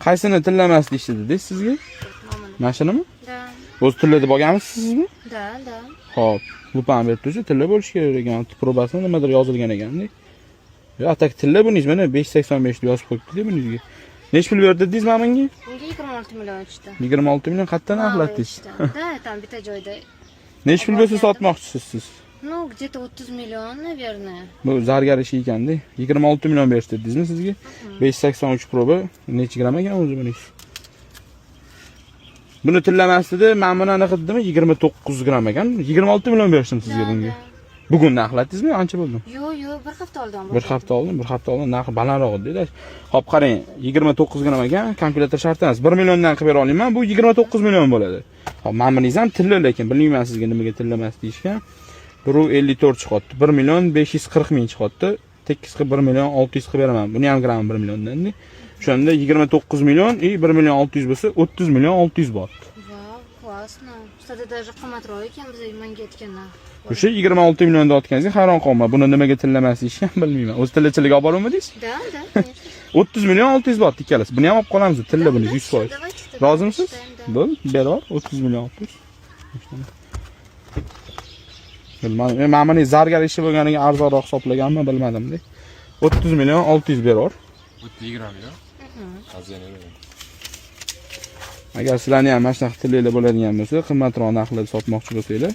Qaysini tillamas deyishdi dedingiz sizga? Mana shunimi? Da. O'zi tilla deb olganmisizmi? Da. Xo'p, lupani berib turchi, tilla bo'lish kerak ekan. Probasida nimadir yozilgan ekanda. Yo, atak tilla buningiz mana 585 deb yozib qo'yibdi-da buningizga. Nech pul berdi dedingiz mana bunga? Bunga 26 million tushdi. 26 million qayerdan aqlatdingiz? Da, tam bitta joyda. Nech pul bo'lsa sotmoqchisiz siz? Ну, где-то 30 million, наверное. Bu zargar ish ekanda. 26 million berishdi dedingizmi sizga? 583 proba necha gram ekan o'zi buningiz? Buni tillamasdi, men buni aniq qildimmi? 29 gram ekan. 26 million berishdim sizga bunga. Bugun narxlatdingizmi? Ancha bo'ldi. Yo'q, bir hafta oldin. Bir hafta oldin narxi balandroq edi. Hop qarang, 29 gram ekan, kalkulyator shart emas. 1 milliondan qilib bera olaman, bu 29 million bo'ladi. Hop, men buningiz ham tilla, lekin bilmayman sizga nimaga tillamas deyishgan. 154 chiqadi. 1 million 540 ming chiqadi. Tekis qilib 1 million 600 qilib beraman. Buni ham gram 1 milliondan. O'shanda 29 million и 1 million 600 bo'lsa 30 million 600 bor. Vau, классно. Kстати, даже qimmatroq ekan biz menga aytganlar. O'sha 26 millionda otganingizga hayron qolma. Buni nimaga tillamas deyishgan bilmayman. O'z tillachilik olib bormadingiz? Da. 30 million 600 bor ikkalasi. Buni ham olib qolamiz, tilla buni 100%. Rozimisiz? Bo'l, beror 30 million 600. Bilmadim. Men mana zargar ishi bo'lganiga arzonroq hisoblaganman, bilmadim-da. 30 million 600 beror. 30 gram yo. Xazinalar. Agar sizlarni ham mana shunaqa tilinglar bo'ladigan bo'lsa, qimmatroq narxlarda sotmoqchi bo'lsanglar,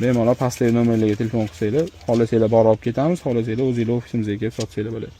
bemalol pastdagi nomerlarga telefon qilsanglar, xohlasanglar borib olib ketamiz, xohlasanglar o'zingizlar ofisimizga kelib sotsanglar bo'ladi.